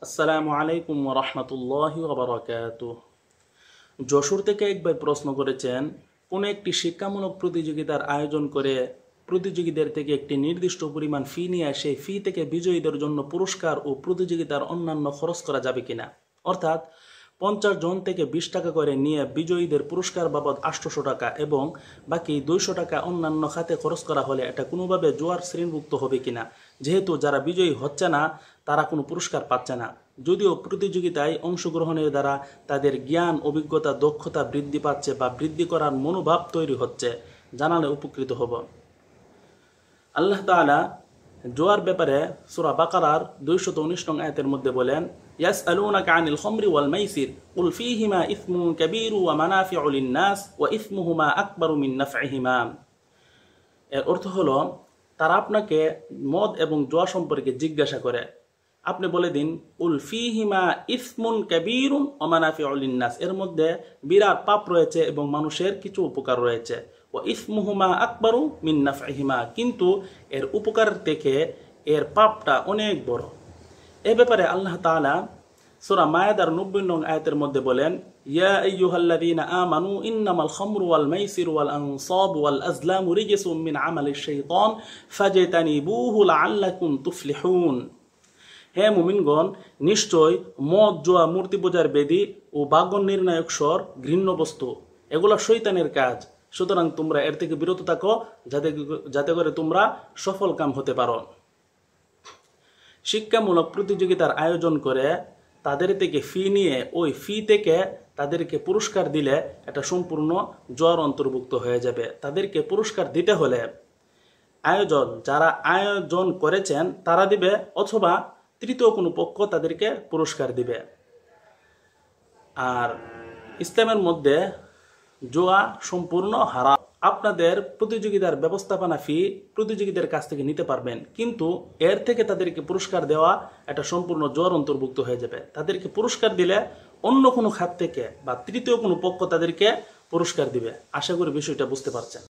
আসসালামু আলাইকুম ওয়া রাহমাতুল্লাহি ওয়া বারাকাতুহু। যশোর থেকে এক ভাই প্রশ্ন করেছেন, কোন একটি শিক্ষামূলক প্রতিযোগিতার আয়োজন করে প্রতিযোগীদের থেকে একটি নির্দিষ্ট পরিমাণ ফি নিয়ে সেই ফি থেকে বিজয়ীদের জন্য পুরস্কার ও প্রতিযোগিতার অন্যান্য খরচ করা যাবে কিনা। অর্থাৎ 50 জন থেকে 20 টাকা করে নিয়ে বিজয়ীদের পুরস্কার বাবদ 800 টাকা এবং বাকি 200 টাকা অন্যান্য খাতে খরচ করা হলে এটা কোনোভাবে জুয়ার শ্রেণীভুক্ত হবে কিনা, যেহেতু যারা বিজয়ী হচ্ছে না তারা কোনো পুরস্কার পাচ্ছে না। যদিও প্রতিযোগিতায় অংশগ্রহণের দ্বারা তাদের জ্ঞান, অভিজ্ঞতা, দক্ষতা বৃদ্ধি পাচ্ছে বা বৃদ্ধি করার মনোভাব তৈরি হচ্ছে, জানালে উপকৃত হব। আল্লাহ তাআলা জুয়ার ব্যাপারে সূরা বাকারার 219 নং আয়াতের মধ্যে বলেন, ইয়াসআলুনাকা আনিল খামরি ওয়াল মাইসির কুল ফীহিমা ইসমুন কাবীরু ওয়া মানাফিউ লিন-নাস ওয়া ইসমুহুমা আকবারু মিন নাফইহিমা। এর অর্থ হলো, তারা আপনাকে মদ এবং জুয়া সম্পর্কে জিজ্ঞাসা করে, আপনি বলে দিন কুল ফীহিমা ইসমুন কাবীরুন ওয়া মানাফিউ লিন-নাস, এর মধ্যে বিরাট পাপ রয়েছে এবং মানুষের কিছু উপকার রয়েছে। ওয়া ইসমুহুমা আকবারু মিন নাফইহিমা, কিন্তু এর উপকার থেকে এর পাপটা অনেক বড়। এ ব্যাপারে আল্লাহ তাআলা সূরা মায়েদার 90 নং আয়াতের মধ্যে বলেন, ইয়া আইয়ুহাল্লাযীনা আমানু ইন্নামাল খামরু ওয়াল মাইসিরু ওয়াল আনসাবু ওয়াল আজলামু রিজসুম মিন আমালিশ শাইতান ফাজতানিবুহু লাআল্লাকুম তুফলিহুন। হে মুমিনগণ, নিশ্চয় মদ, জুয়া, মূর্তি পূজার বেদী ও বাগন নির্ণায়ক স্বর ঘৃণ্য বস্তু, এগুলো শয়তানের কাজ। সুতরাং তোমরা এর থেকে বিরত থাকো, যাতে করে তোমরা সফল কাম হতে পারো। শিক্ষামূলক প্রতিযোগিতার আয়োজন করে তাদের থেকে ফি নিয়ে ওই ফি থেকে তাদেরকে পুরস্কার দিলে এটা সম্পূর্ণ জুয়ার অন্তর্ভুক্ত হয়ে যাবে। তাদেরকে পুরস্কার দিতে হলে যারা আয়োজন করেছেন তারা দিবে, অথবা তৃতীয় কোনো পক্ষ তাদেরকে পুরস্কার দিবে। আর ইসলামের মধ্যে জুয়া সম্পূর্ণ হারাম। আপনাদের প্রতিযোগিতার ব্যবস্থাপনা ফি প্রতিযোগীদের কাছ থেকে নিতে পারবেন, কিন্তু এর থেকে তাদেরকে পুরস্কার দেওয়া এটা সম্পূর্ণ জুয়ার অন্তর্ভুক্ত হয়ে যাবে। তাদেরকে পুরস্কার দিলে অন্য কোনো খাত থেকে বা তৃতীয় কোনো পক্ষ তাদেরকে পুরস্কার দিবে। আশা করি বিষয়টা বুঝতে পারছেন।